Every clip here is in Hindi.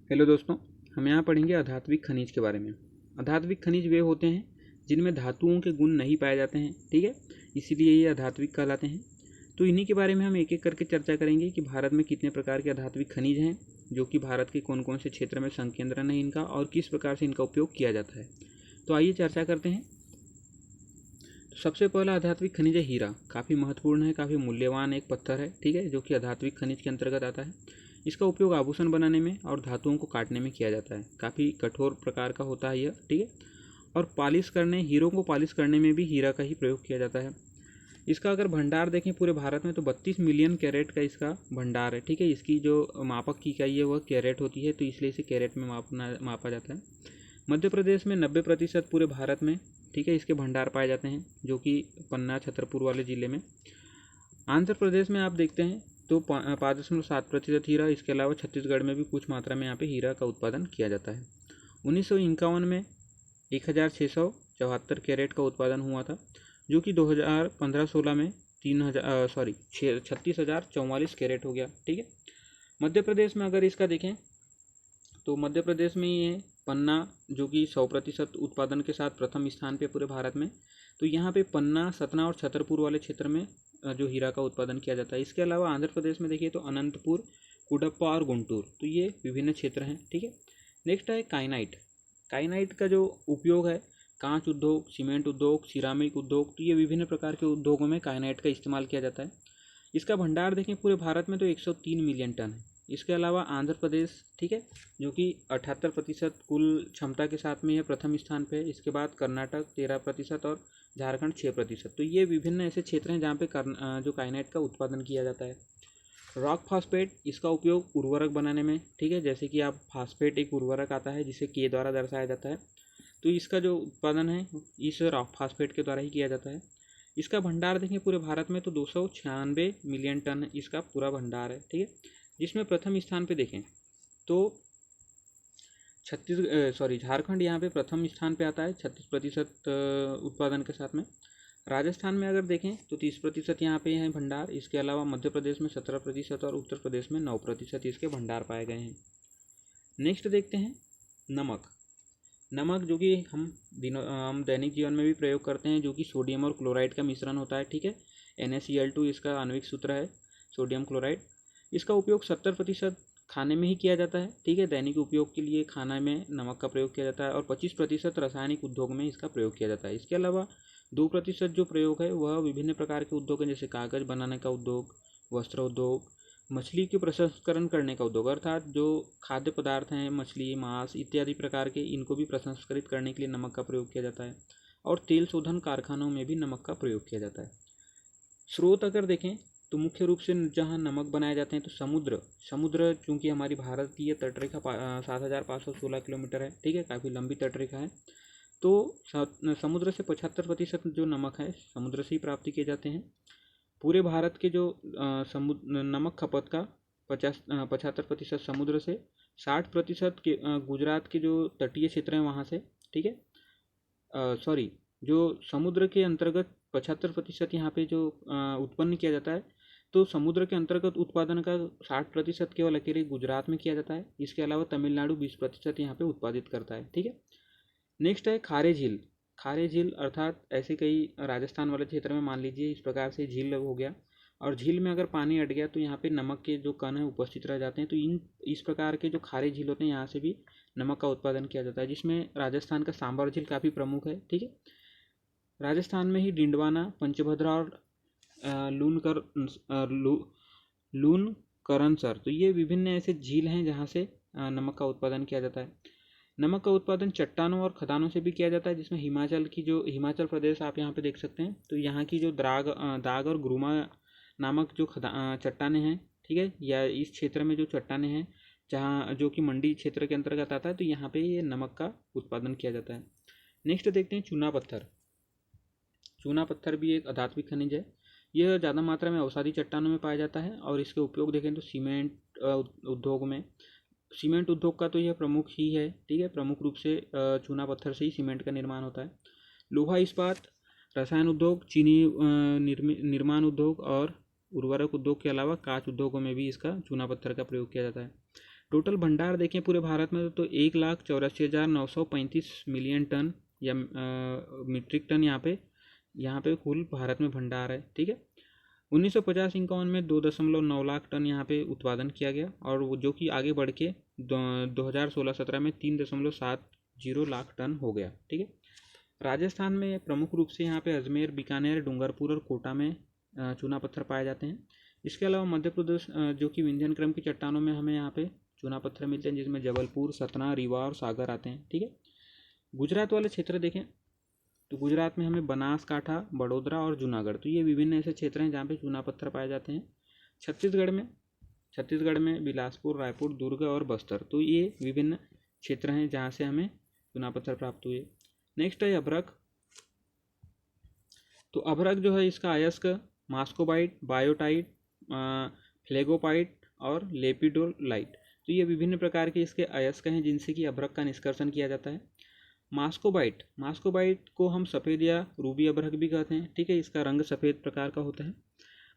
हेलो दोस्तों, हम यहाँ पढ़ेंगे अधात्विक खनिज के बारे में। अधात्विक खनिज वे होते हैं जिनमें धातुओं के गुण नहीं पाए जाते हैं, ठीक है, इसीलिए ये अधात्विक कहलाते हैं। तो इन्हीं के बारे में हम एक एक करके चर्चा करेंगे कि भारत में कितने प्रकार के अधात्विक खनिज हैं, जो कि भारत के कौन कौन से क्षेत्र में संकेंद्रण है इनका और किस प्रकार से इनका उपयोग किया जाता है। तो आइए चर्चा करते हैं। तो सबसे पहला अधात्विक खनिज है हीरा। काफ़ी महत्वपूर्ण है, काफ़ी मूल्यवान एक पत्थर है, ठीक है, जो कि अधात्विक खनिज के अंतर्गत आता है। इसका उपयोग आभूषण बनाने में और धातुओं को काटने में किया जाता है। काफ़ी कठोर प्रकार का होता है यह, ठीक है। और पॉलिश करने, हीरों को पॉलिश करने में भी हीरा का ही प्रयोग किया जाता है। इसका अगर भंडार देखें पूरे भारत में तो 32 मिलियन कैरेट का इसका भंडार है, ठीक है। इसकी जो मापक की इकाई है वह कैरेट होती है, तो इसलिए इसे कैरेट में मापा जाता है। मध्य प्रदेश में 90% पूरे भारत में, ठीक है, इसके भंडार पाए जाते हैं, जो कि पन्ना छतरपुर वाले ज़िले में। आंध्र प्रदेश में आप देखते हैं तो 5.7% हीरा। इसके अलावा छत्तीसगढ़ में भी कुछ मात्रा में यहाँ पे हीरा का उत्पादन किया जाता है। 1951 में 1674 कैरेट का उत्पादन हुआ था, जो कि 2015-16 में 36,044 कैरेट हो गया, ठीक है। मध्य प्रदेश में अगर इसका देखें तो मध्य प्रदेश में ये पन्ना, जो कि 100% उत्पादन के साथ प्रथम स्थान पे पूरे भारत में। तो यहाँ पे पन्ना, सतना और छतरपुर वाले क्षेत्र में जो हीरा का उत्पादन किया जाता है। इसके अलावा आंध्र प्रदेश में देखिए तो अनंतपुर, कुडप्पा और गुंटूर, तो ये विभिन्न क्षेत्र हैं, ठीक है। नेक्स्ट है काइनाइट। काइनाइट का जो उपयोग है कांच उद्योग, सीमेंट उद्योग, सिरामिक उद्योग, तो ये विभिन्न प्रकार के उद्योगों में काइनाइट का इस्तेमाल किया जाता है। इसका भंडार देखें पूरे भारत में तो 103 मिलियन टन है। इसके अलावा आंध्र प्रदेश, ठीक है, जो कि 78% कुल क्षमता के साथ में यह प्रथम स्थान पे है। इसके बाद कर्नाटक 13% और झारखंड 6%। तो ये विभिन्न ऐसे क्षेत्र हैं जहाँ पे जो काइनाइट का उत्पादन किया जाता है। रॉक फास्फेट, इसका उपयोग उर्वरक बनाने में, ठीक है, जैसे कि आप फास्फेट एक उर्वरक आता है जिसे के द्वारा दर्शाया जाता है, तो इसका जो उत्पादन है इस रॉक फास्फेट के द्वारा ही किया जाता है। इसका भंडार देखें पूरे भारत में तो 296 मिलियन टन इसका पूरा भंडार है, ठीक है, जिसमें प्रथम स्थान पे देखें तो झारखंड यहाँ पे प्रथम स्थान पे आता है 36% उत्पादन के साथ में। राजस्थान में अगर देखें तो 30% यहाँ पे है भंडार। इसके अलावा मध्य प्रदेश में 17% और उत्तर प्रदेश में 9% इसके भंडार पाए गए हैं। नेक्स्ट देखते हैं नमक। नमक जो कि हम दैनिक जीवन में भी प्रयोग करते हैं, जो कि सोडियम और क्लोराइड का मिश्रण होता है, ठीक है। NaCl2 इसका आणविक सूत्र है, सोडियम क्लोराइड। इसका उपयोग 70% खाने में ही किया जाता है, ठीक है। दैनिक उपयोग के लिए खाना में नमक का प्रयोग किया जाता है और 25% रासायनिक उद्योग में इसका प्रयोग किया जाता है। इसके अलावा 2% जो प्रयोग है वह विभिन्न प्रकार के उद्योग हैं, जैसे कागज़ बनाने का उद्योग, वस्त्र उद्योग, मछली के प्रसंस्करण करने का उद्योग, अर्थात जो खाद्य पदार्थ हैं, मछली, मांस इत्यादि प्रकार के, इनको भी प्रसंस्करित करने के लिए नमक का प्रयोग किया जाता है। और तेल शोधन कारखानों में भी नमक का प्रयोग किया जाता है। स्रोत अगर देखें तो मुख्य रूप से जहाँ नमक बनाए जाते हैं तो समुद्र चूँकि हमारी भारतीय तटरेखा 7,516 किलोमीटर है, ठीक है, काफ़ी लंबी तटरेखा है। तो समुद्र से 75% जो नमक है समुद्र से ही प्राप्ति किए जाते हैं। पूरे भारत के जो नमक खपत का 75% समुद्र से, 60% के गुजरात के जो तटीय क्षेत्र हैं वहाँ से, ठीक है। जो समुद्र के अंतर्गत 75% यहाँ पे जो उत्पन्न किया जाता है, तो समुद्र के अंतर्गत उत्पादन का 60% केवल अकेले गुजरात में किया जाता है। इसके अलावा तमिलनाडु 20% यहाँ पे उत्पादित करता है, ठीक है। नेक्स्ट है खारे झील। खारे झील अर्थात ऐसे कई राजस्थान वाले क्षेत्र में मान लीजिए इस प्रकार से झील हो गया, और झील में अगर पानी अट गया तो यहाँ पे नमक के जो कण हैं उपस्थित रह जाते हैं। तो इस प्रकार के जो खारे झील होते हैं यहाँ से भी नमक का उत्पादन किया जाता है, जिसमें राजस्थान का सांबर झील काफ़ी प्रमुख है, ठीक है। राजस्थान में ही डिंडवाना, पंचभद्रा और लूनकरनसर, तो ये विभिन्न ऐसे झील हैं जहाँ से नमक का उत्पादन किया जाता है। नमक का उत्पादन चट्टानों और खदानों से भी किया जाता है, जिसमें हिमाचल प्रदेश आप यहाँ पे देख सकते हैं। तो यहाँ की जो दाग और ग्रुमा नामक जो चट्टानें हैं, ठीक है, या इस क्षेत्र में जो चट्टानें हैं जहाँ जो कि मंडी क्षेत्र के अंतर्गत आता है, तो यहाँ पे ये नमक का उत्पादन किया जाता है। नेक्स्ट देखते हैं चूना पत्थर। चूना पत्थर भी एक अधात्विक खनिज है। यह ज़्यादा मात्रा में अवसादी चट्टानों में पाया जाता है और इसके उपयोग देखें तो सीमेंट उद्योग में, सीमेंट उद्योग का तो यह प्रमुख ही है, ठीक है। प्रमुख रूप से चूना पत्थर से ही सीमेंट का निर्माण होता है। लोहा इस्पात, रसायन उद्योग, चीनी निर्माण उद्योग और उर्वरक उद्योग के अलावा कांच उद्योगों में भी इसका चूना पत्थर का प्रयोग किया जाता है। टोटल भंडार देखें पूरे भारत में तो 1,84,935 मिलियन टन या मीट्रिक टन यहाँ पे कुल भारत में भंडार है। ठीक है, 1950-51 में 2.9 लाख टन यहाँ पे उत्पादन किया गया, और वो जो कि आगे बढ़ के 2016-17 में 3.70 लाख टन हो गया। ठीक है, राजस्थान में प्रमुख रूप से यहाँ पे अजमेर, बीकानेर, डूंगरपुर और कोटा में चूना पत्थर पाए जाते हैं। इसके अलावा मध्य प्रदेश जो कि विंध्यन क्रम की चट्टानों में हमें यहाँ पे चूना पत्थर मिलते हैं, जिसमें जबलपुर, सतना, रीवा और सागर आते हैं। ठीक है, गुजरात वाले क्षेत्र देखें तो गुजरात में हमें बनासकांठा, बड़ोदरा और जूनागढ़, तो ये विभिन्न ऐसे क्षेत्र हैं जहाँ पे चूना पत्थर पाए जाते हैं। छत्तीसगढ़ में बिलासपुर, रायपुर, दुर्ग और बस्तर, तो ये विभिन्न क्षेत्र हैं जहाँ से हमें चूना पत्थर प्राप्त हुए। नेक्स्ट है अभ्रक। तो अभ्रक जो है इसका अयस्क मास्कोबाइट, बायोटाइट, फ्लेगोपाइट और लेपिडोलाइट, तो ये विभिन्न प्रकार के इसके अयस्क हैं जिनसे कि अभ्रक का निष्कर्षण किया जाता है। मास्कोबाइट को हम सफ़ेद या रूबी अभ्रक भी कहते हैं। ठीक है, इसका रंग सफ़ेद प्रकार का होता है।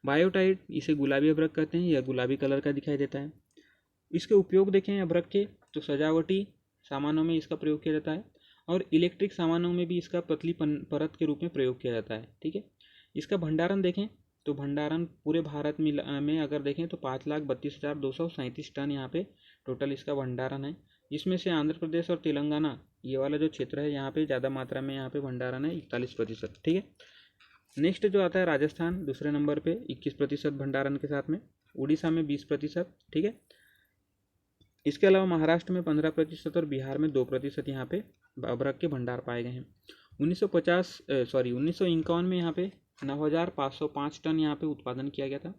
बायोटाइट इसे गुलाबी अभ्रक कहते हैं, यह गुलाबी कलर का दिखाई देता है। इसके उपयोग देखें अभ्रक के तो सजावटी सामानों में इसका प्रयोग किया जाता है, और इलेक्ट्रिक सामानों में भी इसका पतली परत के रूप में प्रयोग किया जाता है। ठीक है, इसका भंडारण देखें तो भंडारण पूरे भारत में अगर देखें तो 5,32,237 टन यहाँ पे टोटल इसका भंडारण है, जिसमें से आंध्र प्रदेश और तेलंगाना ये वाला जो क्षेत्र है यहाँ पे ज़्यादा मात्रा में यहाँ पे भंडारण है 41%। ठीक है, नेक्स्ट जो आता है राजस्थान दूसरे नंबर पे 21% भंडारण के साथ में, उड़ीसा में 20%। ठीक है, इसके अलावा महाराष्ट्र में 15% और बिहार में 2% यहाँ पे अभ्रक के भंडार पाए गए हैं। 1951 में यहाँ पे 9,505 टन यहाँ पे उत्पादन किया गया था,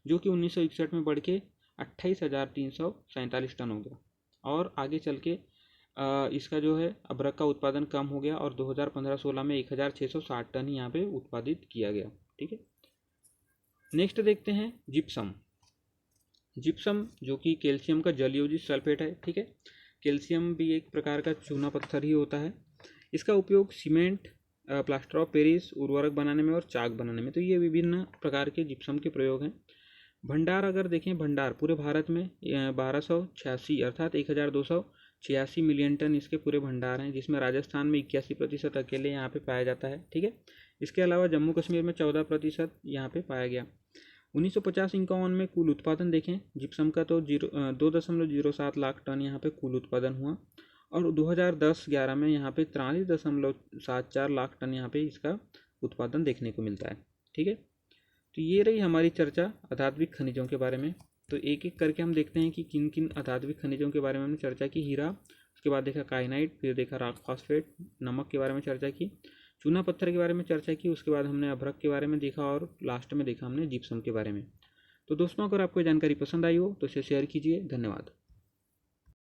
जो कि 1961 में बढ़ के 28,347 टन हो गया, और आगे चल के इसका जो है अभ्रक का उत्पादन कम हो गया, और 2015-16 में 1,660 टन यहाँ पे उत्पादित किया गया। ठीक है, नेक्स्ट देखते हैं जिप्सम जो कि कैल्शियम का जलयोजित सल्फेट है। ठीक है, कैल्शियम भी एक प्रकार का चूना पत्थर ही होता है। इसका उपयोग सीमेंट, प्लास्टर ऑफ पेरिस, उर्वरक बनाने में और चाक बनाने में, तो ये विभिन्न प्रकार के जिप्सम के प्रयोग हैं। भंडार अगर देखें, भंडार पूरे भारत में 1286 अर्थात 1,286 मिलियन टन इसके पूरे भंडार हैं, जिसमें राजस्थान में 81% अकेले यहाँ पे पाया जाता है। ठीक है, इसके अलावा जम्मू कश्मीर में 14% यहाँ पे पाया गया। 1950-51 में कुल उत्पादन देखें जिप्सम का तो 2.07 लाख टन यहाँ पे कुल उत्पादन हुआ, और 2010-11 में यहाँ पे 43.74 लाख टन यहाँ पे इसका उत्पादन देखने को मिलता है। ठीक है, तो ये रही हमारी चर्चा अधात्विक खनिजों के बारे में। तो एक एक करके हम देखते हैं कि किन किन अधात्विक खनिजों के बारे में हमने चर्चा की। हीरा, उसके बाद देखा काइनाइट, फिर देखा रॉक फॉस्फेट, नमक के बारे में चर्चा की, चूना पत्थर के बारे में चर्चा की, उसके बाद हमने अभ्रक के बारे में देखा, और लास्ट में देखा हमने जिप्सम के बारे में। तो दोस्तों, अगर आपको जानकारी पसंद आई हो तो इसे शेयर कीजिए। धन्यवाद।